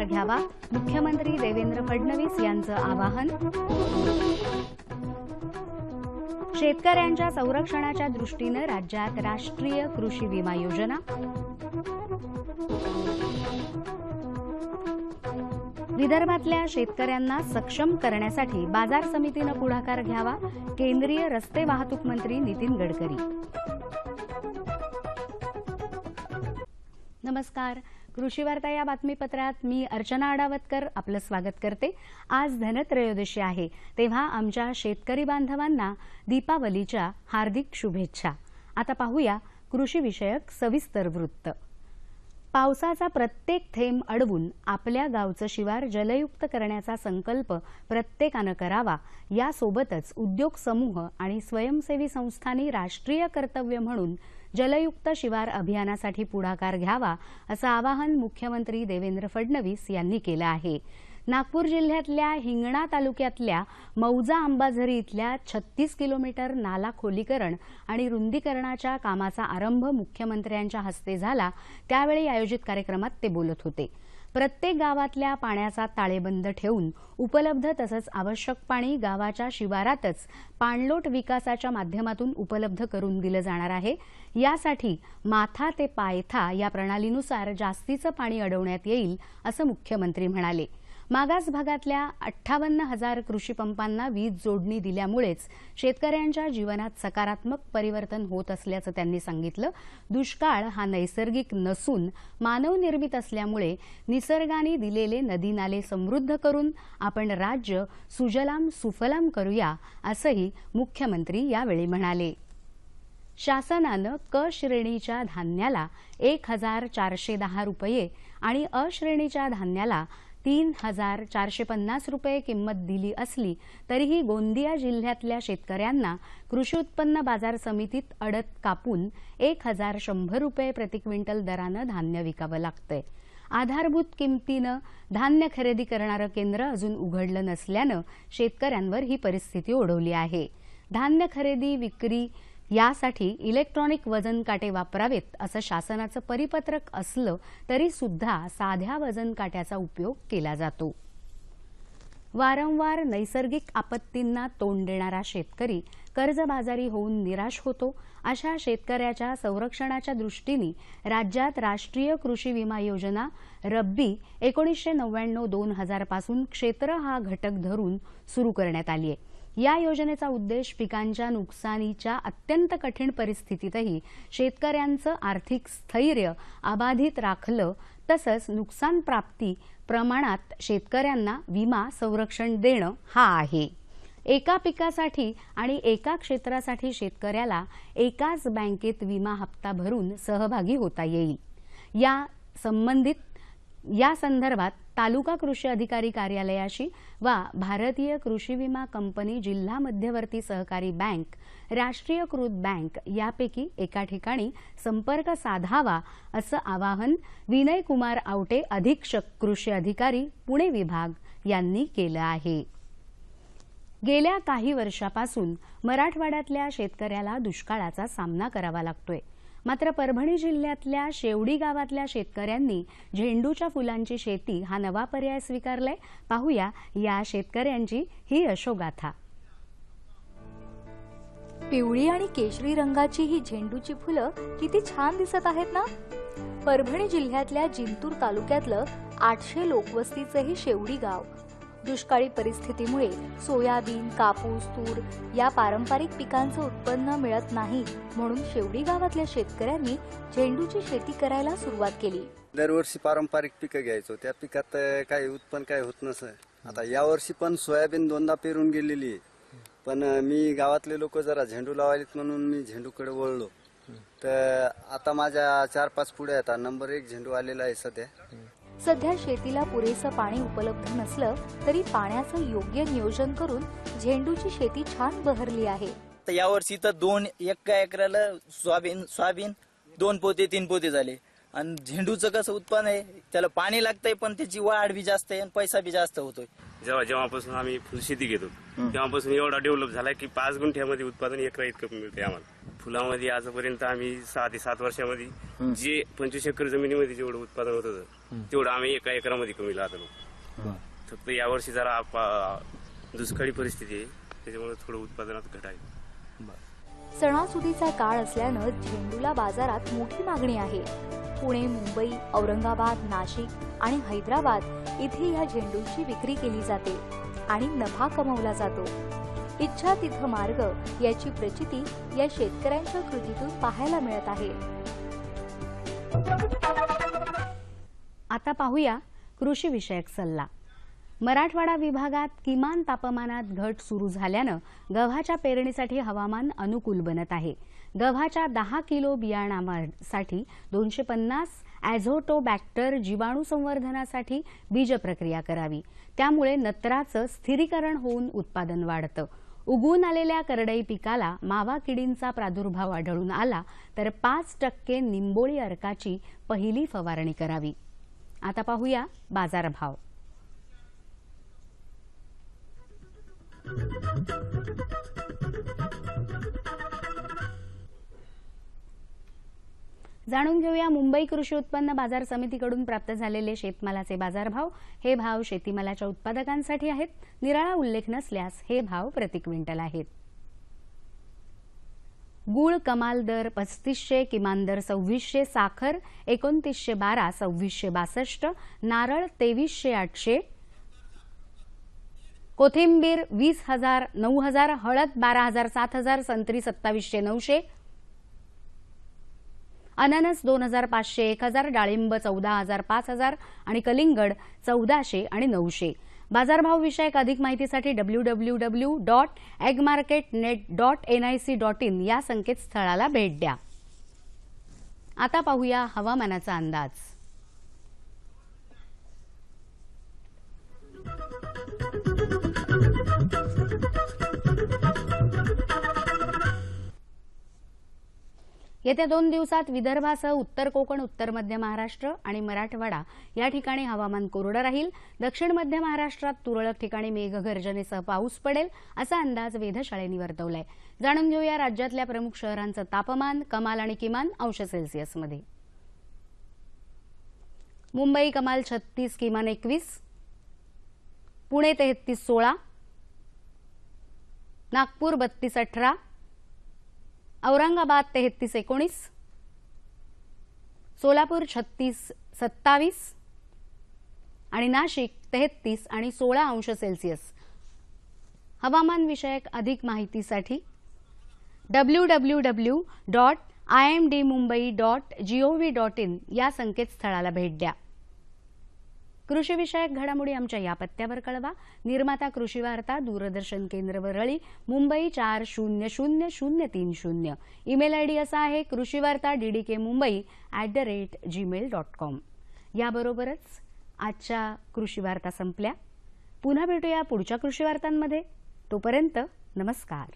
घ्यावा, मुख्यमंत्री देवेंद्र फडणवीस यांचं आवाहन. शेतकऱ्यांच्या संरक्षणाच्या दृष्टीनं राज्यात राष्ट्रीय कृषी विमा योजना. विदर्भातल्या शेतकऱ्यांना सक्षम करण्यासाठी बाजार समितीनं पुढाकार घ्यावा, केंद्रीय रस्ते वाहतूक मंत्री नितीन गडकरी. नमस्कार. कृषी वार्ता या बातमीपत्रात मी अर्चना अडावतकर आपलं स्वागत करते. आज धनत्रयोदशी आहे, तेव्हा आमच्या शेतकरी बांधवांना दीपावलीच्या हार्दिक शुभेच्छा. आता पाहूया कृषीविषयक सविस्तर वृत्त. पावसाचा प्रत्येक थेंब अडवून आपल्या गावचं शिवार जलयुक्त करण्याचा संकल्प प्रत्येकानं करावा. यासोबतच उद्योग समूह आणि स्वयंसेवी संस्थांनी राष्ट्रीय कर्तव्य म्हणून जलयुक्त शिवार अभियानासाठी पुढाकार घ्यावा, असं आवाहन मुख्यमंत्री देवेंद्र फडणवीस यांनी केलं आहे. नागपूर जिल्ह्यातल्या हिंगणा तालुक्यातल्या मौजा अंबाझरी इथल्या 36 किलोमीटर नाला खोलीकरण आणि रुंदीकरणाच्या कामाचा आरंभ मुख्यमंत्र्यांच्या हस्ते झाला. त्यावेळी आयोजित कार्यक्रमात ते बोलत होते. प्रत्येक गावातल्या पाण्याचा ताळेबंद ठेवून उपलब्ध तसंच आवश्यक पाणी गावाच्या शिवारातच पाणलोट विकासाच्या माध्यमातून उपलब्ध करून दिलं जाणार आहे. यासाठी माथा ते पायथा या प्रणालीनुसार जास्तीचं पाणी अडवण्यात येईल, असं मुख्यमंत्री म्हणाले. मागास भागातल्या 58,000 कृषी पंपांना वीज जोडणी दिल्यामुळेच शेतकऱ्यांच्या जीवनात सकारात्मक परिवर्तन होत असल्याचं त्यांनी सांगितलं. दुष्काळ हा नैसर्गिक नसून मानवनिर्मित असल्यामुळे निसर्गाने दिलेले नदी नाले समृद्ध करून आपण राज्य सुजलाम सुफलाम करूया, असंही मुख्यमंत्री यावेळी म्हणाले. शासनानं क श्रेणीच्या धान्याला 1,410 रुपये आणि अ श्रेणीच्या धान्याला 3,450 रुपये किंमत दिली असली तरीही गोंदिया जिल्ह्यातल्या शेतकऱ्यांना कृषी उत्पन्न बाजार समितीत अडत कापून 1,100 रुपये प्रति क्विंटल दरानं धान्य विकावं लागतंय. आधारभूत किमतीनं धान्य खरेदी करणारं केंद्र अजून उघडलं नसल्यानं शेतकऱ्यांवर ही परिस्थिती ओढवली आहे. धान्य खरेदी विक्री यासाठी इलेक्ट्रॉनिक वजन काटे वापरावेत असं शासनाचं परिपत्रक असलं तरी सुद्धा साध्या वजन काट्याचा उपयोग केला जातो. वारंवार नैसर्गिक आपत्तींना तोंड देणारा शेतकरी कर्जबाजारी होऊन निराश होतो. अशा शेतकऱ्याच्या संरक्षणाच्या दृष्टीने राज्यात राष्ट्रीय कृषी विमा योजना रब्बी 1999-2000 पासून क्षेत्र हा घटक धरून सुरू करण्यात आली आहे. या योजनेचा उद्देश पिकांच्या नुकसानीच्या अत्यंत कठीण परिस्थितीतही शेतकऱ्यांचं आर्थिक स्थैर्य अबाधित राखलं तसंच नुकसान प्राप्ती प्रमाणात शेतकऱ्यांना विमा संरक्षण देणं हा आहे. एका पिकासाठी आणि एका क्षेत्रासाठी शेतकऱ्याला एकाच बँकेत विमा हप्ता भरून सहभागी होता येईल. या संदर्भात तालुका कृषी अधिकारी कार्यालयाशी वा भारतीय कृषी विमा कंपनी जिल्हा मध्यवर्ती सहकारी बँक राष्ट्रीयकृत बँक यापैकी एका ठिकाणी संपर्क साधावा, असं आवाहन विनय कुमार आवटे अधीक्षक कृषी अधिकारी पुणे विभाग यांनी केलं आहे. गेल्या काही वर्षापासून मराठवाड्यातल्या शेतकऱ्याला दुष्काळाचा सामना करावा लागतोय. मात्र परभणी जिल्ह्यातल्या शेवडी गावातल्या शेतकऱ्यांनी झेंडूच्या फुलांची शेती हा नवा पर्याय स्वीकारलाय. पाहूया या शेतकऱ्यांची ही यशोगाथा. पिवळी आणि केशरी रंगाची ही झेंडूची फुलं किती छान दिसत आहेत ना. परभणी जिल्ह्यातल्या जिंतूर तालुक्यातलं 800 लोकवस्तीचं हे शेवडी गाव दुष्काळी परिस्थितीमुळे सोयाबीन, कापूस, तूर या पारंपरिक पिकांचं उत्पन्न मिळत नाही, म्हणून शेवडी गावातल्या शेतकऱ्यांनी झेंडूची शेती करायला सुरुवात केली. दरवर्षी पारंपरिक पिकं घ्यायचो, त्या पिकात काही उत्पन्न काय होत नसं. आता यावर्षी पण सोयाबीन 2दा पेरून गेलेली आहे, पण मी गावातले लोक जरा झेंडू लावायलेत म्हणून मी झेंडूकडे वळलो. तर आता माझ्या 4-5 पुढे आता नंबर 1 झेंडू आलेला आहे. सध्या शेतीला पुरेसं पाणी उपलब्ध नसलं तरी पाण्याचं योग्य नियोजन करून झेंडूची शेती छान बहरली आहे. यावर्षी तर 2 एकराला सोयाबीन 2 पोते 3 पोते झाले. आणि झेंडूचं कसं उत्पन्न आहे, त्याला पाणी लागतंय पण त्याची वाढ बी जास्त आहे आणि पैसा बी जास्त होतोय. जेव्हापासून आम्ही फुलशेती घेतो तेव्हापासून एवढा डेव्हलप झाला की 5 गुंठ्यामध्ये उत्पादन 1 एकर इतकं मिळते आम्हाला. फुलामध्ये आजपर्यंत आम्ही 6 ते 7 वर्षामध्ये जे 25 एकर जमिनीमध्ये जेवढं उत्पादन होत होतं तेवढं आम्ही 1 एकरामध्ये कमी लावतो. फक्त यावर्षी जरा दुष्काळी परिस्थिती आहे, त्याच्यामुळे थोडं उत्पादनात घट आहे. सणासुदीचा काळ असल्यानं झेंडूला बाजारात मोठी मागणी आहे. पुणे, मुंबई, औरंगाबाद, नाशिक आणि हैदराबाद इथे या झेंडूची विक्री केली जाते आणि नफा कमवला जातो. इच्छा तिथं मार्ग याची प्रचिती या शेतकऱ्यांच्या कृतीतून पाहायला मिळत आहे. आता पाहूया कृषी विषयक सल्ला. मराठवाडा विभागात किमान तापमानात घट सुरू झाल्यानं गव्हाच्या पेरणीसाठी हवामान अनुकूल बनत आहे. गव्हाच्या 10 किलो बियाणासाठी 250 ॲझोटोबॅक्टर जीवाणू संवर्धनासाठी बीज प्रक्रिया करावी. त्यामुळे नत्राचं स्थिरीकरण होऊन उत्पादन वाढतं. उगवून आलेल्या करडई पिकाला मावा किडींचा प्रादुर्भाव आढळून आला तर 5% निंबोळी अर्काची पहिली फवारणी करावी. आता पाहूया बाजारभाव. जाणून घेऊया मुंबई कृषी उत्पन्न बाजार समितीकडून प्राप्त झालेले शेतमालाचे बाजारभाव. हे भाव शेतीमालाच्या उत्पादकांसाठी आहेत. निराळा उल्लेख नसल्यास हे भाव प्रति क्विंटल आहेत. गूळ कमाल दर 3500, किमान दर 2600, साखर 2912, 2662, नारळ 2300-800, कोथिंबीर 20,000, 9,000, हळद 12,000, 7,000, संत्री 2700-900, अननस 2,500, 1,000, डाळिंब 14,000, 5,000 आणि कलिंगड 1,400 आणि 900. बाजारभाव विषयक अधिक माहितीसाठी www.agmarketnet.nic.in या संकेतस्थळाला भेट द्या. आता पाहूया हवामानाचा अंदाज. येत्या 2 दिवसात विदर्भासह उत्तर कोकण, उत्तर मध्य महाराष्ट्र आणि मराठवाडा या ठिकाणी हवामान कोरडं राहील. दक्षिण मध्य महाराष्ट्रात तुरळक ठिकाणी मेघगर्जनेसह पाऊस पडेल असा अंदाज वेधशाळेने वर्तवलाय. जाणून घेऊया राज्यातल्या प्रमुख शहरांचं तापमान कमाल आणि किमान अंश सेल्सिअसमध्ये. मुंबई कमाल 36, किमान 21, पुणे 33-16, नागपूर 32-18, औरंगाबाद 33-19, सोलापूर 36-27 आणि नाशिक 33 आणि 16 अंश सेल्सिअस. हवामान विषयक अधिक माहितीसाठी www.imdmumbai.gov.in या संकेतस्थळाला भेट द्या. कृषी विषयक घडामोडी आमच्या या पत्त्यावर कळवा. निर्माता कृषी वार्ता, दूरदर्शन केंद्र वरळी, मुंबई 400030. ईमेल आयडी असा आहे krishivarta.ddkmumbai@gmail.com. याबरोबरच आजच्या कृषी वार्ता संपल्या. पुन्हा भेटूया पुढच्या कृषी वार्तांमध्ये. तोपर्यंत नमस्कार.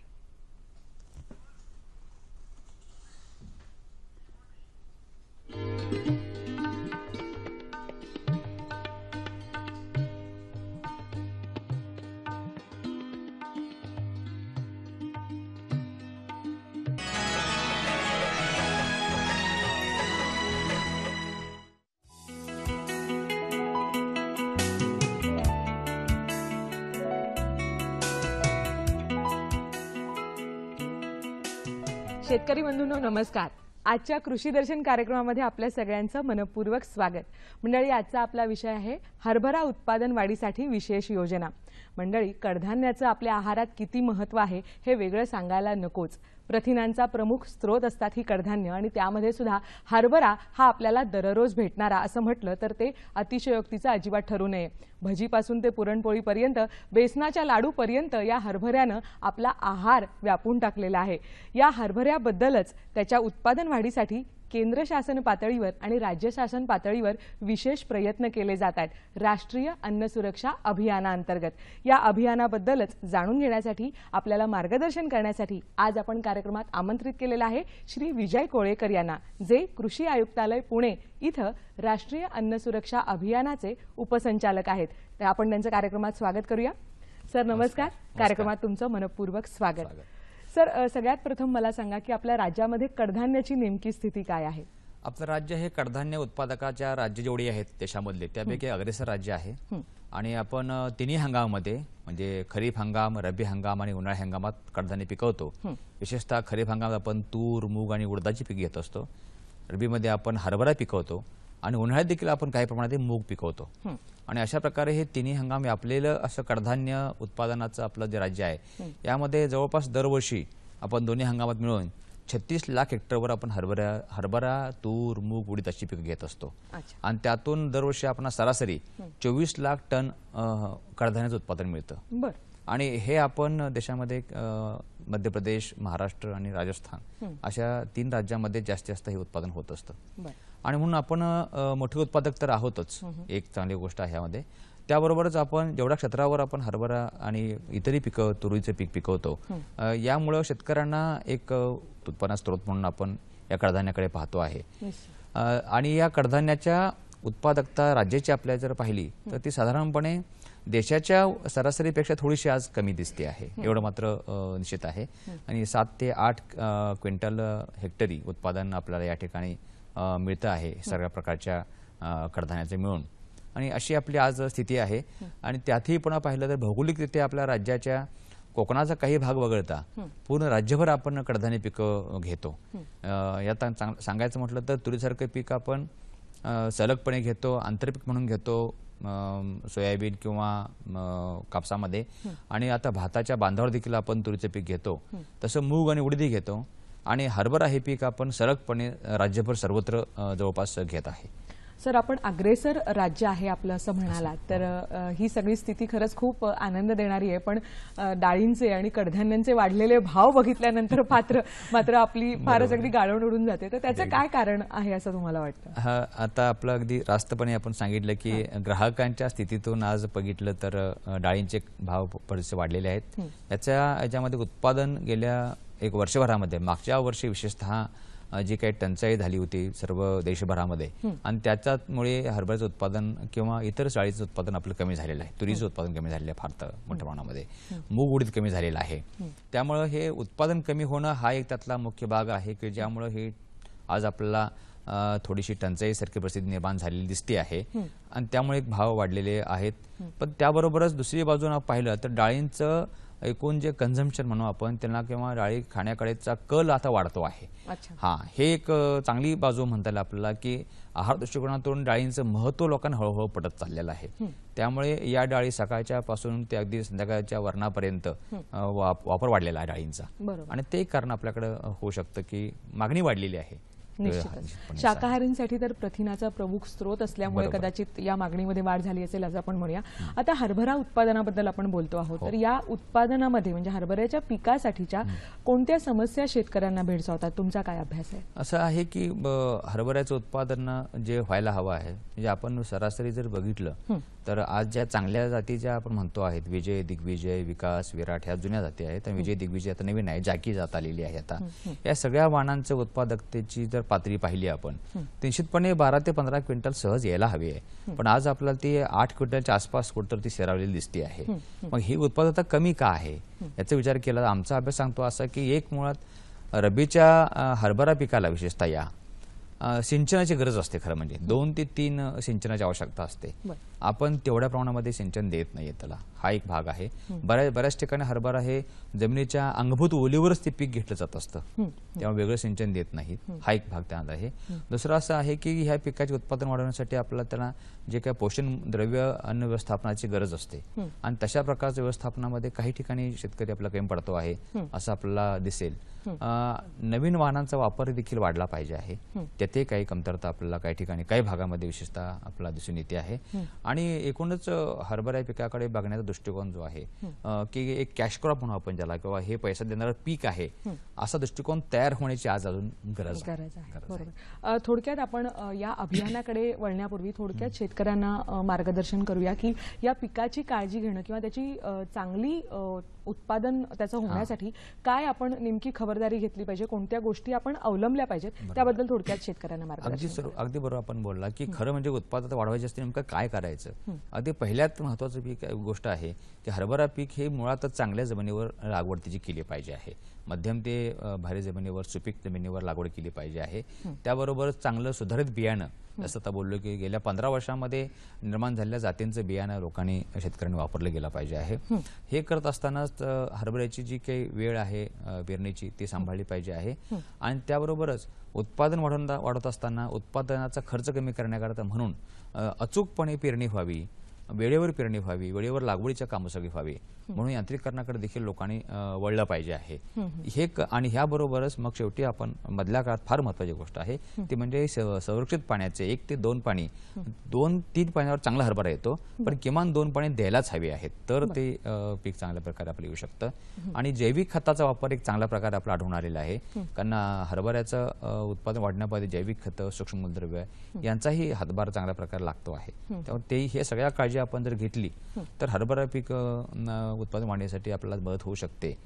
शेतकरी बंधूंनो नमस्कार. आजच्या कृषी दर्शन कार्यक्रमामध्ये आपल्या सगळ्यांचं मनपूर्वक स्वागत. मंडळी, आजचा आपला विषय आहे हरभरा उत्पादन वाढीसाठी विशेष योजना. मंडळी, कडधान्याचं आपल्या आहारात किती महत्त्व आहे हे वेगळं सांगायला नकोच. प्रथिनांचा प्रमुख स्रोत असतात ही कडधान्य आणि त्यामध्ये सुद्धा हरभरा हा आपल्याला दररोज भेटणारा असं म्हटलं तर ते अतिशयोक्तीचं अजिबात ठरू नये. भजीपासून ते पुरणपोळीपर्यंत, बेसनाच्या लाडूपर्यंत या हरभऱ्यानं आपला आहार व्यापून टाकलेला आहे. या हरभऱ्याबद्दलच त्याच्या उत्पादन वाढीसाठी केंद्र शासन पातळीवर आणि राज्य शासन पातळीवर विशेष प्रयत्न केले जातात राष्ट्रीय अन्न सुरक्षा अभियानाअंतर्गत. या अभियानाबद्दलच जाणून घेण्यासाठी आपल्याला मार्गदर्शन करण्यासाठी आज आपण कार्यक्रमात आमंत्रित केलेला आहे श्री विजय कोळेकर यांना, जे कृषी आयुक्तालय पुणे इथं राष्ट्रीय अन्न सुरक्षा अभियानाचे उपसंचालक आहेत. तर आपण त्यांचं कार्यक्रमात स्वागत करूया. सर नमस्कार. कार्यक्रमात तुमचं मनपूर्वक स्वागत. सर, सगळ्यात प्रथम मला सांगा की आपल्या राज्यामध्ये कडधान्याची नेमकी स्थिती काय आहे? आपलं राज्य हे कडधान्य उत्पादकाच्या राज्य जेवढी आहेत देशामधले त्यापैकी अग्रेसर राज्य आहे आणि आपण तिन्ही हंगामामध्ये म्हणजे खरीप हंगाम, रब्बी हंगाम आणि उन्हाळी हंगामात कडधान्य पिकवतो. विशेषतः खरीप हंगामात आपण तूर, मूग आणि उडदाची पीक घेत असतो. रब्बीमध्ये आपण हरभरा पिकवतो आणि उन्हाळ्यात देखील आपण काही प्रमाणात मूग पिकवतो. आणि अशा प्रकारे हे तिन्ही हंगाम व्यापलेलं असं कडधान्य उत्पादनाचं आपलं जे राज्य आहे यामध्ये जवळपास दरवर्षी आपण दोन्ही हंगामात मिळून 36 लाख हेक्टरवर आपण हरभरा, तूर, मूग, उडीद अशी पिकं घेत असतो. आणि त्यातून दरवर्षी आपण सरासरी 24 लाख टन कडधान्याचं उत्पादन मिळतं. आणि हे आपण देशामध्ये मध्य प्रदेश, महाराष्ट्र आणि राजस्थान अशा 3 राज्यांमध्ये जास्तीत जास्त हे उत्पादन होत असतं. आणि म्हणून आपण मोठे उत्पादक तर आहोतच, एक चांगली गोष्ट आहे यामध्ये. त्याबरोबरच आपण जेवढ्या क्षेत्रावर आपण हरभरा आणि इतरही पिकं, तुरीचे पीक पिकवतो यामुळे शेतकऱ्यांना एक उत्पन्न स्रोत म्हणून आपण या कडधान्याकडे पाहतो आहे. आणि या कडधान्याच्या उत्पादकता राज्याची आपल्या जर पाहिली तर ती साधारणपणे देशाच्या सरासरीपेक्षा थोडीशी आज कमी दिसते आहे, एवढं मात्र निश्चित आहे. आणि 7 ते 8 क्विंटल हेक्टरी उत्पादन आपल्याला या ठिकाणी मिळतं आहे सगळ्या प्रकारच्या कडधान्याचे मिळून. आणि अशी आपली आज स्थिती आहे. आणि त्यातही पुन्हा पाहिलं तर भौगोलिकरित्या आपल्या राज्याच्या कोकणाचा काही भाग वगळता पूर्ण राज्यभर आपण कडधान्य पिकं घेतो. यात सांगायचं म्हटलं तर तुरीसारखं पीक आपण सलगपणे घेतो, आंतरपीक म्हणून घेतो सोयाबीन किंवा कापसामध्ये. आणि आता भाताच्या बांधावर देखील आपण तुरीचं पीक घेतो. तसं मूग आणि उडीदही घेतो. आणि हरभरा हे पीक आपण सलगपणे राज्यभर सर्वत्र जवळपास घेत आहे. सर, आपण अग्रेसर राज्य आहे आपलं असं म्हणालात तर ही सगळी स्थिती खरंच खूप आनंद देणारी आहे. पण डाळींचे आणि कडधान्यांचे वाढलेले भाव बघितल्यानंतर मात्र आपली फारच अगदी गाळण उडून जाते. तर त्याचं काय कारण आहे असं तुम्हाला वाटतं? आता आपलं अगदी रास्तपणे आपण सांगितलं की ग्राहकांच्या स्थितीतून आज बघितलं तर डाळींचे भाव बरेचसे वाढलेले आहेत. याच्यामध्ये उत्पादन गेल्या एक वर्षभरामध्ये मागच्या वर्षी विशेषतः जी काही टंचाई झाली होती सर्व देशभरामध्ये आणि त्याच्यामुळे हरभऱ्याचं उत्पादन किंवा इतर डाळीचं उत्पादन आपलं कमी झालेलं आहे. तुरीचं उत्पादन कमी झालेलं आहे फार मोठ्या प्रमाणामध्ये. मूग उडीद कमी झालेलं आहे. त्यामुळे हे उत्पादन कमी होणं हा एक त्यातला मुख्य भाग आहे की ज्यामुळे हे आज आपल्याला थोडीशी टंचाईसारखी परिस्थिती निर्माण झालेली दिसते आहे. आणि त्यामुळे भाव वाढलेले आहेत. पण त्याबरोबरच दुसरी बाजूने पाहिलं तर डाळींचं एकूण जे कन्झम्पशन म्हणू आपण त्यांना किंवा डाळी खाण्याकडेचा कल आता वाढतो आहे. हे एक चांगली बाजू म्हणता येईल आपल्याला की आहार दृष्टिकोनातून डाळींचं महत्त्व लोकांना हळूहळू पडत चाललेलं आहे. त्यामुळे या डाळी सकाळच्या पासून ते अगदी संध्याकाळच्या वरणापर्यंत वापर वाढलेला आहे डाळींचा. आणि ते कारण आपल्याकडे होऊ शकतं की मागणी वाढलेली आहे. निश्चितच शाकाहारींसाठी तर प्रथिनाचा प्रमुख स्रोत असल्यामुळे कदाचित या मागणीमध्ये वाढ झाली असेल असं आपण म्हणूया. आता हरभरा उत्पादनाबद्दल आपण बोलतो आहोत तर या उत्पादनामध्ये म्हणजे हरभऱ्याच्या पिकासाठीच्या कोणत्या समस्या शेतकऱ्यांना भेडसावतात? तुमचा काय अभ्यास आहे? असं आहे की हरभऱ्याचं उत्पादन जे व्हायला हवं आहे म्हणजे आपण सरासरी जर बघितलं तर आज ज्या चांगल्या जाती ज्या आपण म्हणतो आहेत विजय, दिग्विजय, विकास, विराट ह्या जुन्या जाती आहेत. आणि विजय, दिग्विजय आता नवीन आहे, जाकी जात आलेली आहे. आता या सगळ्या वाणांचं उत्पादकतेची जर पातळी पाहिली आपण निश्चितपणे 12 ते 15 क्विंटल सहज यायला हवी आहे. पण आज आपल्याला ती 8 क्विंटलच्या आसपास कुठेतरी ती शेरावलेली दिसते आहे. मग ही उत्पादकता कमी का आहे याचा विचार केला. आमचा अभ्यास सांगतो असा की एक मुळात रब्बीच्या हरभरा पिकाला विशेषतः या सिंचनाची गरज असते. खरं म्हणजे 2 ते 3 सिंचनाची आवश्यकता असते. आपण तेवढ्या प्रमाणामध्ये सिंचन देत नाहीये त्याला. हा एक भाग आहे. बऱ्याच ठिकाणी हरभरा हे जमिनीच्या अंगभूत ओलीवरच ते पीक घेतलं जात असतं. तेव्हा वेगळं सिंचन देत नाही. हा एक भाग त्यात आहे. दुसरा असा आहे की ह्या पिकाचे उत्पादन वाढवण्यासाठी आपल्याला त्याला जे काही पोषण द्रव्य अन्न व्यवस्थापनाची गरज असते आणि तशा प्रकारच्या व्यवस्थापनामध्ये काही ठिकाणी शेतकरी आपला कमी पडतो आहे असं आपल्याला दिसेल. नवीन वाहनांचा वापर देखील वाढला पाहिजे आहे. त्यातही काही कमतरता आपल्याला काही ठिकाणी काही भागामध्ये विशेषतः आपल्याला दिसून येते आहे. आणि एकूणच हरभरा पिकाकडे बघण्याचा दृष्टिकोन जो आहे की एक कॅश क्रॉप म्हणून आपण ज्याला किंवा हे पैसा देणारं पीक आहे असा दृष्टिकोन तयार होण्याची आज अजून गरज आहे. थोडक्यात आपण या अभियानाकडे वळण्यापूर्वी थोडक्यात शेतकऱ्यांना मार्गदर्शन करूया की या पिकाची काळजी घेणं किंवा त्याची चांगली उत्पादन त्याचं होण्यासाठी काय आपण नेमकी खबरदारी घेतली पाहिजे, कोणत्या गोष्टी आपण अवलंबल्या पाहिजेत त्याबद्दल थोडक्यात शेतकऱ्यांना मार्गदर्शन. अगदी बरोबर आपण बोलला की खरं म्हणजे उत्पादन वाढवायचे असते नेमकं काय करायचं. करायचं. अगदी पहिल्यात महत्वाचं पीक गोष्ट आहे की हरभरा पीक हे मुळातच चांगल्या जमिनीवर लागवड त्याची केली पाहिजे आहे. मध्यम ते भारी जमिनीवर, सुपीक जमिनीवर लागवड केली पाहिजे आहे. त्याबरोबरच चांगलं सुधारित बियाणं, जसं आता बोललो की गेल्या 15 वर्षांमध्ये निर्माण झालेल्या जातींचं बियाणं लोकांनी, शेतकऱ्यांनी वापरलं गेलं पाहिजे आहे. हे करत असतानाच हरभऱ्याची जी काही वेळ आहे पेरणीची ती सांभाळली पाहिजे आहे. आणि त्याबरोबरच उत्पादन वाढवत असताना उत्पादनाचा खर्च कमी करण्याकरता म्हणून अचूकपणे पेरणी व्हावी, वेळेवर पेरणी व्हावी, वेळेवर लागवडीच्या कामं सगळी व्हावी म्हणून यांत्रिकीकरणाकडे देखील लोकांनी वळलं पाहिजे आहे. हे आणि ह्याबरोबरच मग शेवटी आपण मधल्या काळात फार महत्वाची गोष्ट आहे ती म्हणजे संरक्षित पाण्याचे 1 ते 2 पाणी, 2-3 पाण्यावर चांगला हरभरा येतो, पण किमान 2 पाणी द्यायलाच हवी आहेत, तर ते पीक चांगल्या प्रकारे आपलं येऊ शकतं. आणि जैविक खताचा वापर एक चांगल्या प्रकारे आपला आढळून आलेला आहे, कारण हरभऱ्याचं उत्पादन वाढण्यामध्ये जैविक खतं, सूक्ष्म मूलद्रव्य यांचाही हातभार चांगल्या प्रकारे लागतो आहे. त्यामुळे ते हे सगळ्या काळजी आपण जर घेतली तर हरभरा पीक उत्पादन वाढण्यासाठी आपल्याला मदत होऊ शकते.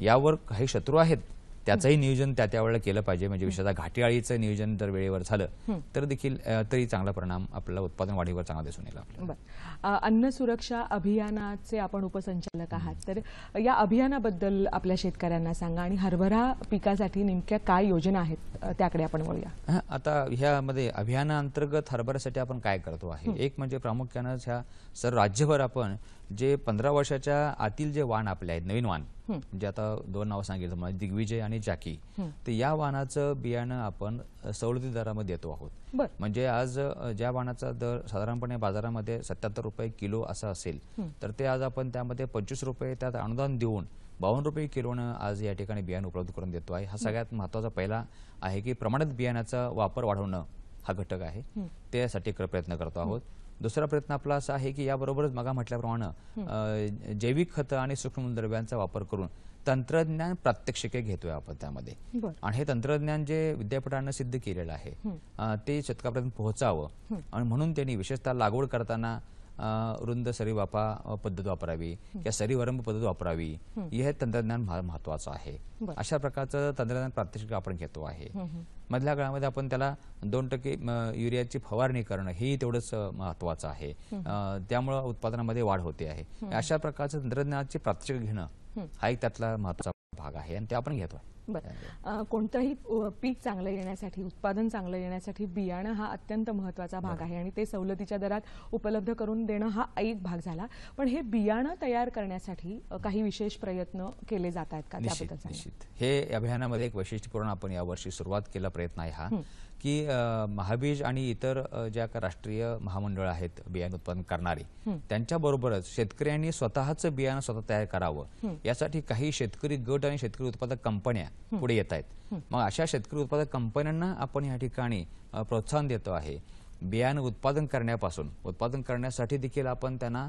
यावर काही शत्रू आहेत, त्याचंही नियोजन त्या वेळेला केलं पाहिजे. म्हणजे विशेषतः घाटी अळीचं नियोजन जर वेळेवर झालं तर देखील तरी चांगला परिणाम आपल्याला उत्पादन वाढीवर चांगला दिसून येईल आपल्याला. अन्न सुरक्षा अभियानाचे आपण उपसंचालक आहात, तर या अभियानाबद्दल आपल्या शेतकऱ्यांना सांगा आणि हरभरा पिकासाठी नेमक्या काय योजना आहेत त्याकडे आपण वळूया. आता ह्यामध्ये अभियानाअंतर्गत हरभऱ्यासाठी आपण काय करतो आहे, एक म्हणजे प्रामुख्यानं ह्या सर्व राज्यभर आपण जे 15 वर्षाच्या आतील जे वाण आपले आहेत, नवीन वाण, म्हणजे आता 2 नावं सांगितलं म्हणजे दिग्विजय आणि जॅकी, तर या वाणाचं बियाणं आपण सवलती दरामध्ये देतो आहोत. म्हणजे आज ज्या वाणाचा दर साधारणपणे बाजारामध्ये 77 रुपये किलो असा असेल तर ते आज आपण त्यामध्ये 25 रुपये त्यात अनुदान देऊन 52 रुपये किलोनं आज या ठिकाणी बियाणं उपलब्ध करून देतो आहे. हा सगळ्यात महत्वाचा पहिला आहे की प्रमाणित बियाण्याचा वापर वाढवणं हा घटक आहे, त्यासाठी प्रयत्न करतो आहोत. दुसरा प्रयत्न आपला असा आहे की याबरोबरच मग म्हटल्याप्रमाणे जैविक खतं आणि सूक्ष्म मूलद्रव्यांचा वापर करून तंत्रज्ञान प्रात्यक्षिके घेतोय आपण त्यामध्ये. आणि हे तंत्रज्ञान जे विद्यापीठानं सिद्ध केलेलं आहे ते शेतकऱ्यापर्यंत पोहोचावं आणि म्हणून त्यांनी विशेषतः लागवड करताना रुंद सरी वापा पद्धत वापरावी किंवा सरी वरंब पद्धत वापरावी, हे तंत्रज्ञान महत्वाचं आहे. अशा प्रकारचं तंत्रज्ञान प्रात्यक्षिक आपण घेतो आहे. मधल्या काळामध्ये आपण त्याला 2% युरियाची फवारणी करणं हे तेवढंच महत्वाचं आहे, त्यामुळे उत्पादनामध्ये वाढ होते आहे. अशा प्रकारचं तंत्रज्ञानाची प्रात्यक्षिक घेणं हा एक त्यातला महत्वाचा भाग आहे आणि ते आपण घेतोय. कोणतंही पीक चांगलं येण्यासाठी, उत्पादन चांगलं येण्यासाठी बियाणं हा अत्यंत महत्वाचा भाग आहे आणि ते सवलतीच्या दरात उपलब्ध करून देणं हा एक भाग झाला. पण हे बियाणं तयार करण्यासाठी काही विशेष प्रयत्न केले जात आहेत का? निश्चित हे अभियानामध्ये एक वैशिष्ट्यपूर्ण आपण यावर्षी सुरुवात केला प्रयत्न आहे हा की महाबीज आणि इतर ज्या राष्ट्रीय महामंडळ आहेत बियाणं उत्पादन करणारी, त्यांच्याबरोबरच शेतकऱ्यांनी स्वतःचं बियाणं स्वतः तयार करावं यासाठी काही शेतकरी गट आणि शेतकरी उत्पादक कंपन्या पुढे येत आहेत. मग अशा शेतकरी उत्पादक कंपन्यांना आपण या ठिकाणी प्रोत्साहन देतो आहे. बियाणं उत्पादन करण्यासाठी देखील आपण त्यांना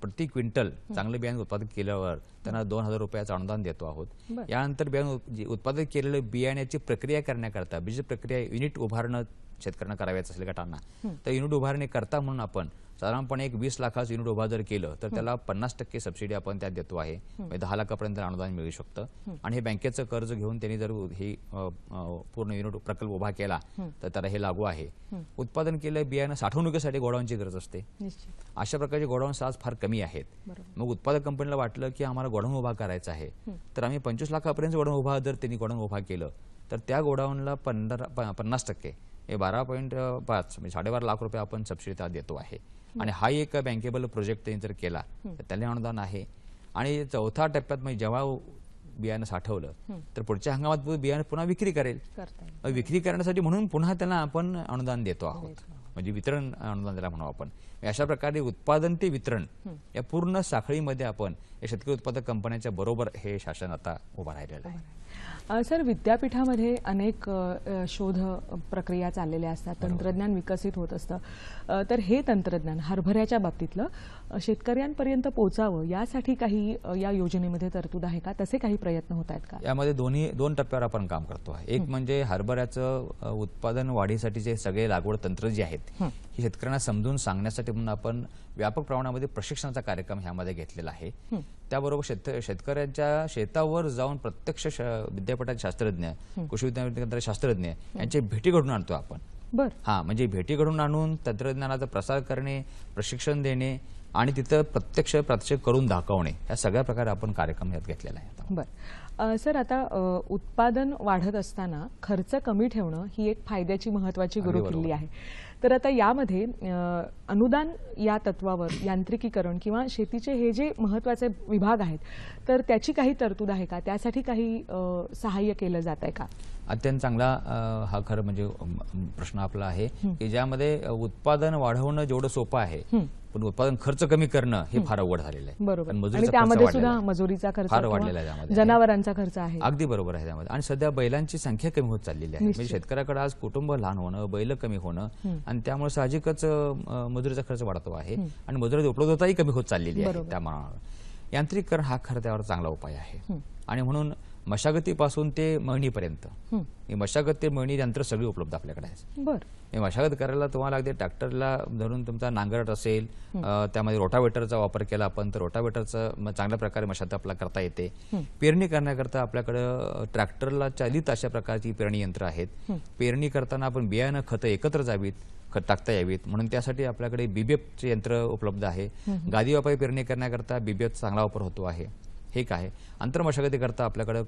प्रति क्विंटल चांगलं बियाणं उत्पादन केल्यावर त्यांना 2000 रुपयाचं अनुदान देतो आहोत. यानंतर बियाणं उत्पादन केलेलं बियाण्याची प्रक्रिया करण्याकरता बीज प्रक्रिया युनिट उभारणं शेतकऱ्यांना करायचं असेल गटांना, तर युनिट उभारणी करता म्हणून आपण साधारणपणे एक 20 लाखाचं युनिट उभा जर केलं तर त्याला 50% सबसिडी आपण त्यात देतो आहे. 10 लाखापर्यंत अनुदान मिळू शकतं. आणि हे बँकेचं कर्ज घेऊन त्यांनी जर हे पूर्ण युनिट प्रकल्प उभा केला तर त्याला हे लागू आहे. उत्पादन केलं बियाणं साठवणुकीसाठी गोडाऊनची गरज असते. अशा प्रकारचे गोडाऊन्स आज फार कमी आहेत. मग उत्पादक कंपनीला वाटलं की आम्हाला गोडाऊन उभा करायचं आहे, तर आम्ही 25 लाखापर्यंत गोडाऊन उभा जर त्यांनी गोडाऊन उभा केलं तर त्या गोडाऊनला 50% हे 12.5 म्हणजे 12.5 लाख रुपये आपण सबसिडी त्यात देतो आहे. आणि हा एक बँकेबल प्रोजेक्ट त्यांनी जर केला तर त्याला अनुदान आहे. आणि चौथ्या टप्प्यात म्हणजे जेव्हा बियाणं साठवलं तर पुढच्या हंगामात बियाणं पुन्हा विक्री करेल. विक्री करण्यासाठी म्हणून पुन्हा त्यांना आपण अनुदान देतो आहोत, म्हणजे वितरण अनुदान त्याला म्हणू आपण. अशा प्रकारे उत्पादन ते वितरण या पूर्ण साखळीमध्ये आपण या शेतकरी उत्पादक कंपन्यांच्या बरोबर हे शासन आता उभं राहिलेलं आहे. सर, विद्यापीठामध्ये अनेक शोध प्रक्रिया चाललेल्या असतात, तंत्रज्ञान विकसित होत असतं, तर हे तंत्रज्ञान हरभऱ्याच्या बाबतीतलं शेतकऱ्यांपर्यंत पोहोचावं यासाठी काही या योजनेमध्ये तरतूद आहे का? तसे काही प्रयत्न होत आहेत का? यामध्ये 2 टप्प्यावर आपण काम करतो आहे. एक म्हणजे हरभऱ्याचं उत्पादन वाढीसाठीचे सगळे लागवड तंत्र जे आहेत हे शेतकऱ्यांना समजून सांगण्यासाठी म्हणून आपण व्यापक प्रमाणामध्ये प्रशिक्षणाचा कार्यक्रम ह्यामध्ये घेतलेला आहे. त्याबरोबर शेतकऱ्यांच्या शेतावर जाऊन प्रत्यक्ष विद्यापीठाचे शास्त्रज्ञ, कृषी विज्ञान केंद्राचे शास्त्रज्ञ यांच्या भेटी घडून आणतो आपण. बर. हा, म्हणजे भेटी घडून आणून तंत्रज्ञानाचा प्रसार करणे, प्रशिक्षण देणे आणि तिथं प्रत्यक्ष प्रात्यक्षिक करून दाखवणे, या सगळ्या प्रकारे आपण कार्यक्रम यात घेतलेला आहे आता. बर. सर, आता उत्पादन वाढत असताना खर्च कमी ठेवणं ही एक फायद्याची महत्वाची गुरुकिल्ली आहे. तर आता यामध्ये अनुदान या तत्वावर यांत्रिकीकरण किंवा शेतीचे हे जे महत्वाचे विभाग आहेत, तर त्याची काही तरतूद आहे का? त्यासाठी काही सहाय्य केलं जात आहे का? अत्यंत चांगला हा खरं म्हणजे प्रश्न आपला आहे की ज्यामध्ये उत्पादन वाढवणं जेवढं सोपं आहे, पण उत्पादन खर्च कमी करणं हे फार अवघड झालेलं आहे. बरोबर. पण आणि मजुरीचा खर्च त्यामध्ये वाढलेला सुद्धा आहे. मजुरीचा खर्च फार किंवा वाढलेला आहे त्यामध्ये. जनावरांचा खर्च आहे. अगदी बरोबर आहे त्यामध्ये. आणि सध्या बैलांची संख्या कमी होत चाललेली आहे. म्हणजे शेतकऱ्याकडे आज कुटुंब लहान होणं, बैल कमी होणं आणि त्यामुळे साहजिकच मजुरीचा खर्च वाढतो आहे आणि मजुरी उपलब्धताही कमी होत चाललेली आहे. त्यामुळे यांत्रिकीकरण हा खरं त्यावर चांगला उपाय आहे. आणि म्हणून मशागतीपासून ते मळणीपर्यंत ही मशागत ते मळणी यंत्र सगळी उपलब्ध आपल्याकडे आहे. बरं. मशागत करायला तुम्हाला अगदी ट्रॅक्टरला धरून तुमचा नांगरट असेल, त्यामध्ये रोटावेटरचा वापर केला आपण तर रोटावेटरचा चांगल्या प्रकारे मशागत आपल्याला करता येते. पेरणी करण्याकरता आपल्याकडे ट्रॅक्टरला चालित अशा प्रकारची पेरणी यंत्र आहेत. पेरणी करताना आपण बियाणं खतं एकत्र जावीत, खत टाकता यावीत म्हणून त्यासाठी आपल्याकडे बीबीएफचे यंत्र उपलब्ध आहे. गादी वापाई पेरणी करण्याकरता बीबीएफचा चांगला वापर होतो आहे. हे काय अंतर्मशागती करता आपल्याकडे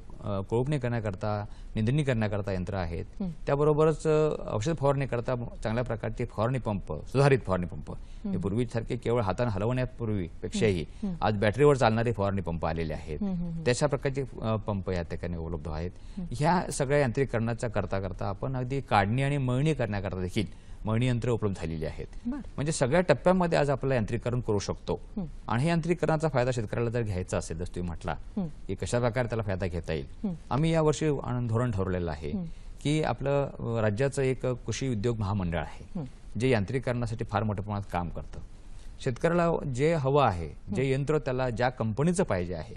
कोळपणी करण्याकरता, निंदणी करण्याकरता यंत्र आहेत. त्याबरोबरच औषध फवारणी करता चांगल्या प्रकारचे फवारणी पंप, सुधारित फवारणी पंप, हे पूर्वीसारखे केवळ हाताने हलवण्यापूर्वीपेक्षाही आज बॅटरीवर चालणारे फवारणी पंप आलेले आहेत. त्याच्या प्रकारचे पंप या ठिकाणी उपलब्ध आहेत. ह्या सगळ्या यांत्रिकीकरणाचा करता करता आपण अगदी काढणी आणि मळणी करण्याकरता देखील मळणी यंत्र उपलब्ध झालेली आहेत. म्हणजे सगळ्या टप्प्यामध्ये आज आपल्याला यांत्रिकीकरण करू शकतो. आणि हे यांत्रिकीकरणाचा फायदा शेतकऱ्याला जर घ्यायचा असेल, जसं तुम्ही म्हटला की कशा प्रकारे त्याला फायदा घेता येईल, आम्ही यावर्षी धोरण ठरवलेलं आहे की आपलं राज्याचं एक कृषी उद्योग महामंडळ आहे जे यांत्रिकीकरणासाठी फार मोठ्या प्रमाणात काम करतं. शेतकऱ्याला जे हवं आहे, जे यंत्र त्याला ज्या कंपनीचं पाहिजे आहे,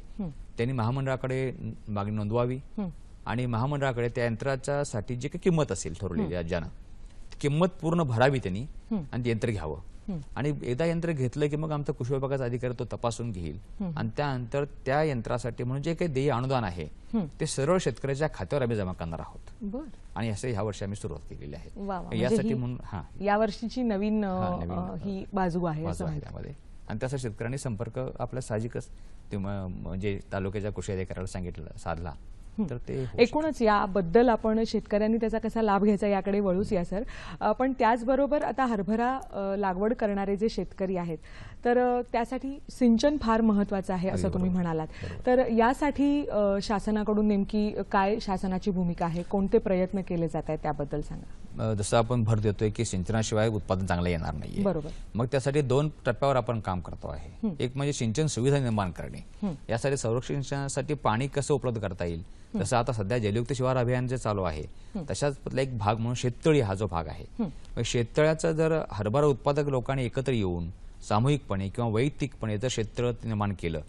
त्यांनी महामंडळाकडे मागणी नोंदवावी आणि महामंडळाकडे त्या यंत्राच्या साठी जी काही किंमत असेल ठरवलेली राज्यानं, किंमत पूर्ण भरावी त्यांनी आणि ते यंत्र घ्यावं. आणि एकदा यंत्र घेतलं की मग आमचा कृषी विभागाचा अधिकारी तो तपासून घेईल आणि त्यानंतर त्या यंत्रासाठी म्हणून जे काही देय अनुदान आहे ते सरळ शेतकऱ्याच्या खात्यावर आम्ही जमा करणार आहोत. आणि असं ह्या वर्षी आम्ही सुरुवात केलेली आहे. यासाठी म्हणून या वर्षीची नवीन ही बाजू आहे त्यामध्ये. आणि त्यासाठी शेतकऱ्यांनी संपर्क आपल्या साहजिकच म्हणजे तालुक्याच्या कृषी अधिकाऱ्याला सांगितलं, साधला तर ते एकूणच याबद्दल आपण शेतकऱ्यांनी त्याचा कसा लाभ घ्यायचा याकडे वळूच या सर. पण त्याचबरोबर आता हरभरा लागवड करणारे जे शेतकरी आहेत तर त्यासाठी सिंचन फार महत्वाचं आहे असं तुम्ही म्हणालात. तर यासाठी शासनाकडून नेमकी काय शासनाची भूमिका आहे, कोणते प्रयत्न केले जात आहेत त्याबद्दल सांगा. जसं आपण भर देतोय की सिंचनाशिवाय उत्पादन चांगलं येणार नाहीये. बरोबर. मग त्यासाठी 2 टप्प्यावर आपण काम करतो आहे. एक म्हणजे सिंचन सुविधा निर्माण करणे. यासाठी संरक्षणासाठी पाणी कसं उपलब्ध करता येईल, जसं आता सध्या जलयुक्त शिवार अभियान जे चालू आहे तशाच एक भाग म्हणून शेततळी हा जो भाग आहे, शेततळ्याचं जर हरभरा उत्पादक लोकांनी एकत्र येऊन सामूहिकपणे किंवा वैयक्तिकपणे जर शेततळ निर्माण केलं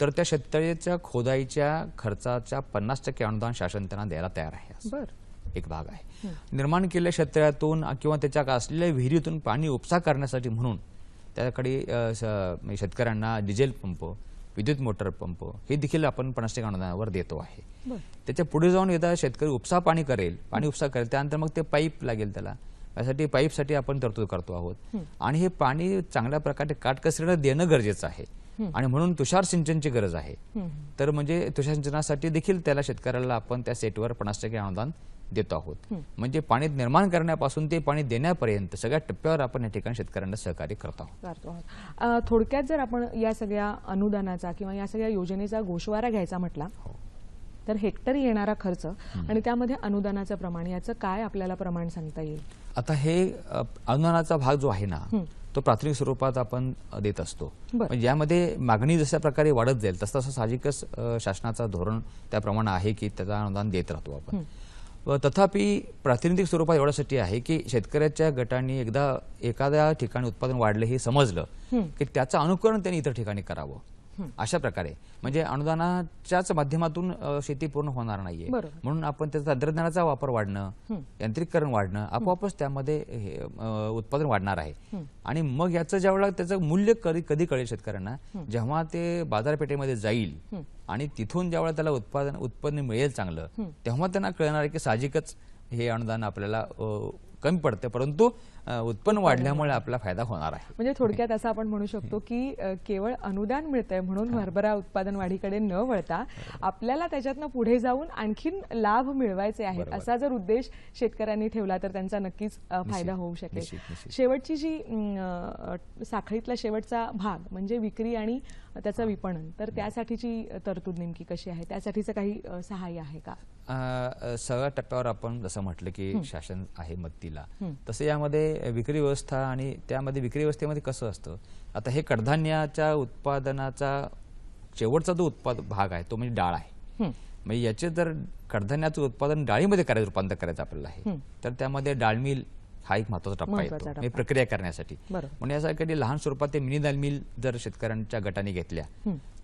तर त्या शेततळ्याच्या खोदाईच्या खर्चाच्या 50% अनुदान शासन त्यांना द्यायला तयार आहे. एक भाग आहे. निर्माण केलेल्या शेततळ्यातून किंवा त्याच्या असलेल्या विहिरीतून पाणी उपसा करण्यासाठी म्हणून त्याकडे शेतकऱ्यांना डिझेल पंप, विद्युत मोटर पंप हे देखील आपण 50% अनुदानावर देतो आहे. त्याच्या पुढे जाऊन एकदा शेतकरी उपसा पाणी करेल, त्यानंतर मग ते पाईप लागेल त्याला, यासाठी पाईपसाठी आपण तरतूद करतो आहोत. आणि हे पाणी चांगल्या प्रकारे काटकसरीनं देणं गरजेचं आहे आणि म्हणून तुषार सिंचनची गरज आहे. तर म्हणजे तुषार सिंचनासाठी देखील त्याला शेतकऱ्याला आपण त्या सेटवर 50% अनुदान देतो आहोत. म्हणजे पाणी निर्माण करण्यापासून ते पाणी देण्यापर्यंत सगळ्या टप्प्यावर आपण या ठिकाणी शेतकऱ्यांना सहकार्य करत आहोत. थोडक्यात जर आपण या सगळ्या अनुदानाचा किंवा या सगळ्या योजनेचा गोषवारा घ्यायचा म्हटला तर हेक्टरी येणारा खर्च आणि त्यामध्ये अनुदानाचं प्रमाण याचं काय आपल्याला प्रमाण सांगता येईल? आता हे अनुदानाचा भाग जो आहे ना तो प्राथमिक स्वरूपात आपण देत असतो. म्हणजे यामध्ये मागणी जशा प्रकारे वाढत जाईल तसं साहजिकच शासनाचा धोरण त्याप्रमाणे आहे की त्याचा अनुदान देत राहतो आपण. तथापि प्रातिनिधिक स्वरूपात एवढ्यासाठी आहे की शेतकऱ्याच्या गटाने एखाद्या ठिकाणी उत्पादन वाढले हे समजलं की त्याचं अनुकरण त्यांनी इतर ठिकाणी करावं. अशा प्रकारे म्हणजे अनुदानाच्याच माध्यमातून शेती पूर्ण होणार नाहीये. म्हणून आपण त्याचा तंत्रज्ञानाचा वापर वाढणं, यांत्रिकीकरण वाढणं, आपोआपच त्यामध्ये उत्पादन वाढणार आहे. आणि मग याचं ज्यावेळेला त्याचं मूल्य कधी कळेल शेतकऱ्यांना, जेव्हा ते बाजारपेठेमध्ये जाईल आणि तिथून ज्यावेळेला त्याला उत्पन्न मिळेल चांगलं, तेव्हा त्यांना कळणार आहे की साहजिकच हे अनुदान आपल्याला कमी पडते, परंतु उत्पन्न वाढल्यामुळे आपला फायदा होणार आहे. म्हणजे थोडक्यात असं आपण म्हणू शकतो की केवळ अनुदान मिळतंय म्हणून हरभरा उत्पादन वाढीकडे न वळता आपल्याला त्याच्यातनं पुढे जाऊन आणखीन लाभ मिळवायचे आहेत असा जर उद्देश शेतकऱ्यांनी ठेवला तर त्यांचा नक्कीच फायदा होऊ शकेल. निश्चित. शेवटची जी साखळीतला शेवटचा भाग म्हणजे विक्री आणि त्याचं विपणन, तर त्यासाठीची तरतूद नेमकी कशी आहे, त्यासाठीचं काही सहाय्य आहे का? सगळ्या टप्प्यावर आपण जसं म्हटलं की शासन आहे मदतीला, तसं यामध्ये विक्री व्यवस्था आणि त्यामध्ये विक्री व्यवस्थेमध्ये कसं असतं, आता हे कडधान्याच्या उत्पादनाचा शेवटचा जो भाग आहे तो म्हणजे डाळ आहे. म्हणजे याचे जर कडधान्याचं उत्पादन डाळीमध्ये करायचं, रूपांतर करायचं आपल्याला आहे, तर त्यामध्ये डाळ मिल हा एक महत्वाचा टप्पा येतो म्हणजे प्रक्रिया करण्यासाठी. म्हणजे यासाठी लहान स्वरूपात ते मिनी दाल मिल जर शेतकऱ्यांच्या गटाने घेतल्या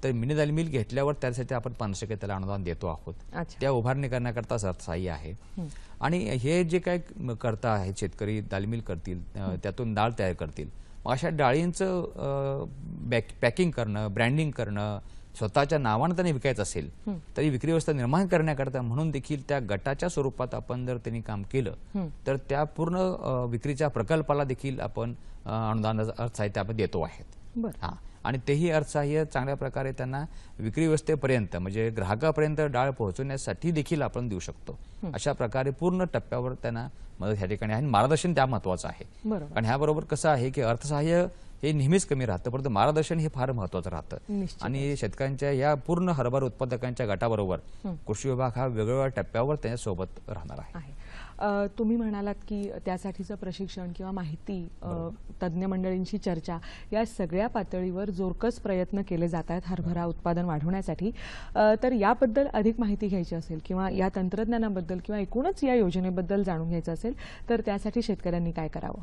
तर मिनी दाल मिल घेतल्यावर त्यासाठी आपण 500 त्याला अनुदान देतो आहोत. त्या उभारणी करण्याकरता सहाय्य आहे. आणि हे जे काय करता आहेत शेतकरी, दाल मिल करतील, त्यातून डाळ तयार करतील, मग अशा डाळींचं पॅकिंग करणं, ब्रँडिंग करणं, स्वतःच्या नावानं त्यांनी विकायचं असेल तरी विक्री व्यवस्था निर्माण करण्याकरता म्हणून देखील त्या गटाच्या स्वरूपात आपण जर त्यांनी काम केलं तर त्या पूर्ण विक्रीच्या प्रकल्पाला देखील आपण अनुदान अर्थसहाय्य आपण देतो आहेत. आणि तेही अर्थसहाय्य चांगल्या प्रकारे त्यांना विक्री व्यवस्थेपर्यंत म्हणजे ग्राहकापर्यंत डाळ पोहोचवण्यासाठी देखील आपण देऊ शकतो. अशा प्रकारे पूर्ण टप्प्यावर त्यांना मदत ह्या ठिकाणी आहे. मार्गदर्शन त्या महत्वाचं आहे. आणि ह्याबरोबर कसं आहे की अर्थसहाय्य हे नेहमीच कमी राहतं, परंतु मार्गदर्शन हे फार महत्वाचं राहतं. आणि शेतकऱ्यांच्या या पूर्ण हरभरा उत्पादकांच्या गटाबरोबर कृषी विभाग हा वेगवेगळ्या टप्प्यावर त्यांच्यासोबत राहणार आहे. तुम्ही म्हणालात की त्यासाठीचं प्रशिक्षण किंवा माहिती, तज्ज्ञ मंडळींची चर्चा, या सगळ्या पातळीवर जोरकस प्रयत्न केले जात आहेत हरभरा उत्पादन वाढवण्यासाठी. तर याबद्दल अधिक माहिती घ्यायची असेल किंवा या तंत्रज्ञानाबद्दल किंवा एकूणच या योजनेबद्दल जाणून घ्यायचं असेल तर त्यासाठी शेतकऱ्यांनी काय करावं?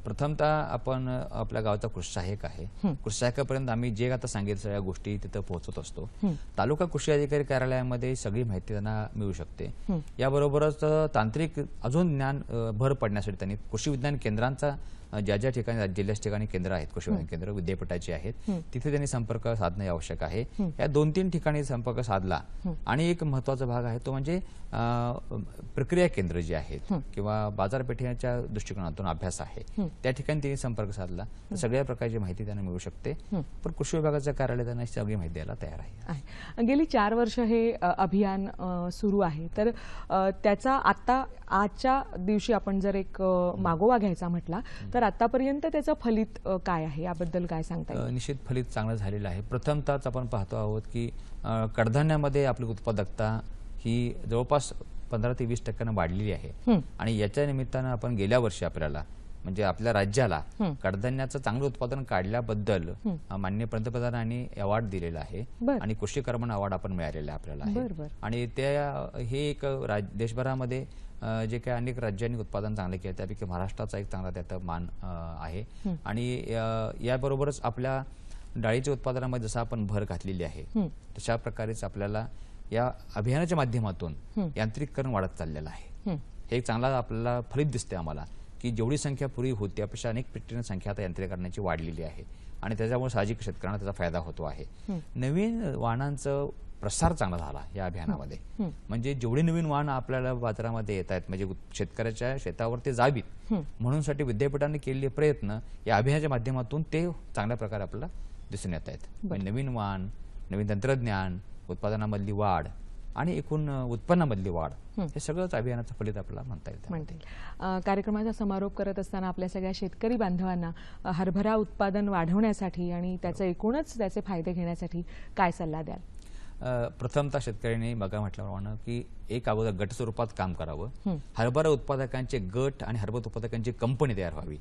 प्रथमतः आपण आपल्या गावाचा कृषी सहाय्यक आहे, कृषी सहाय्यकापर्यंत आम्ही जे आता सांगितलं सगळ्या गोष्टी तिथं पोहोचत असतो. तालुका कृषी अधिकारी कार्यालयामध्ये सगळी माहिती त्यांना मिळू शकते. याबरोबरच तांत्रिक अजून ज्ञान भर पडण्यासाठी त्यांनी कृषी विज्ञान केंद्रांचा ज्या ज्या ठिकाणी जिल्ह्याच्या ठिकाणी केंद्र आहेत, कृषी विज्ञान केंद्र विद्यापीठाची आहेत, तिथे त्यांनी संपर्क साधणे आवश्यक आहे. या 2-3 ठिकाणी संपर्क साधला. आणि एक महत्वाचा भाग आहे तो म्हणजे प्रक्रिया केंद्र जे आहेत किंवा बाजारपेठेच्या दृष्टिकोनातून अभ्यास आहे त्या ठिकाणी त्यांनी संपर्क साधला तर सगळ्या प्रकारची माहिती त्यांना मिळू शकते. पण कृषी विभागाचं कार्यालय त्यांना सगळी माहिती द्यायला तयार आहे. गेली 4 वर्ष हे अभियान सुरू आहे, तर त्याचा आता आजच्या दिवशी आपण जर एक मागोवा घ्यायचा म्हटला तर आतापर्यंत त्याचं फलित काय आहे, याबद्दल काय सांगता येईल? निश्चित फलित चांगलं झालेलं आहे. प्रथमतःच आपण पाहतो आहोत की कडधान्यामध्ये आपली उत्पादकता ही जवळपास 15 ते 20% वाढलेली आहे. आणि याच्या निमित्तानं आपण गेल्या वर्षी आपल्याला म्हणजे आपल्या राज्याला कडधान्याचं चांगलं उत्पादन काढल्याबद्दल माननीय पंतप्रधानांनी अवॉर्ड दिलेला आहे आणि कृषी कर्मण अवॉर्ड आपण मिळालेला आहे आपल्याला. आणि त्या हे एक देशभरामध्ये जे काही अनेक राज्यांनी उत्पादन चांगले केले त्यापैकी महाराष्ट्राचा एक चांगला त्यात मान आहे. आणि याबरोबरच आपल्या डाळीच्या उत्पादनामध्ये जसं आपण भर घातलेली आहे तशा प्रकारेच आपल्याला या अभियानाच्या माध्यमातून यांत्रिकीकरण वाढत चाललेलं आहे. हे एक चांगला आपल्याला फलित दिसते आम्हाला की जेवढी संख्या पूर्वी होती त्यापेक्षा अनेक पटीने संख्या आता यांत्रिकीकरणाची वाढलेली आहे. आणि त्याच्यामुळे साहजिक शेतकऱ्यांना त्याचा फायदा होतो आहे. नवीन वाहनांचं प्रसार चांगला झाला या अभियानामध्ये. म्हणजे जेवढे नवीन वाहन आपल्याला बाजारामध्ये येत आहेत म्हणजे शेतकऱ्याच्या शेतावर ते जावीत म्हणूनसाठी विद्यापीठाने केलेले प्रयत्न या अभियानाच्या माध्यमातून ते चांगल्या प्रकारे आपल्याला दिसून येत आहेत. नवीन वाहन, नवीन तंत्रज्ञान, उत्पादनामधली वाढ आणि एकूण उत्पन्नामधली वाढ हे सगळंच अभियानाचं फलित आपल्याला म्हणता येईल. कार्यक्रमाचा समारोप करत असताना आपल्या सगळ्या शेतकरी बांधवांना हरभरा उत्पादन वाढवण्यासाठी आणि त्याचे एकूणच त्याचे फायदे घेण्यासाठी काय सल्ला द्याल? प्रथमतः शेतकऱ्यांनी बघा म्हटल्याप्रमाणे की एक अगोदर गट स्वरूपात काम करावं. हरभरा उत्पादकांचे गट आणि हरभरा उत्पादकांची कंपनी तयार व्हावी.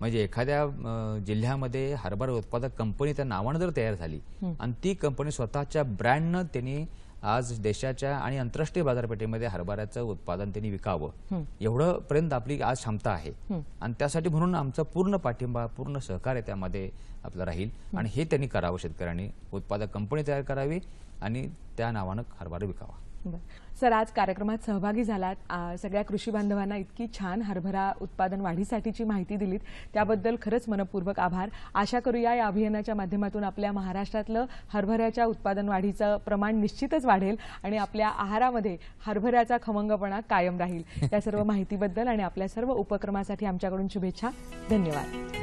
म्हणजे एखाद्या जिल्ह्यामध्ये हरभरा उत्पादक कंपनी त्या नावानं जर तयार झाली आणि ती कंपनी स्वतःच्या ब्रँडनं त्यांनी आज देशाच्या आणि आंतरराष्ट्रीय बाजारपेठेमध्ये हरभऱ्याचं उत्पादन त्यांनी विकावं एवढं पर्यंत आपली आज क्षमता आहे. आणि त्यासाठी म्हणून आमचा पूर्ण पाठिंबा, पूर्ण सहकार्य त्यामध्ये आपलं राहील. आणि हे त्यांनी करावं. शेतकऱ्यांनी उत्पादक कंपनी तयार करावी आणि त्या नावानं हरभरा विकावा. बरं. सर, आज कार्यक्रमात सहभागी झालात. सगळ्या कृषी बांधवांना इतकी छान हरभरा उत्पादन वाढीसाठीची माहिती दिलीत त्याबद्दल खरंच मनपूर्वक आभार. आशा करूया या अभियानाच्या माध्यमातून आपल्या महाराष्ट्रातलं हरभऱ्याच्या उत्पादन वाढीचं प्रमाण निश्चितच वाढेल आणि आपल्या आहारामध्ये हरभऱ्याचा खमंगपणा कायम राहील. या सर्व माहितीबद्दल आणि आपल्या सर्व उपक्रमासाठी आमच्याकडून शुभेच्छा. धन्यवाद.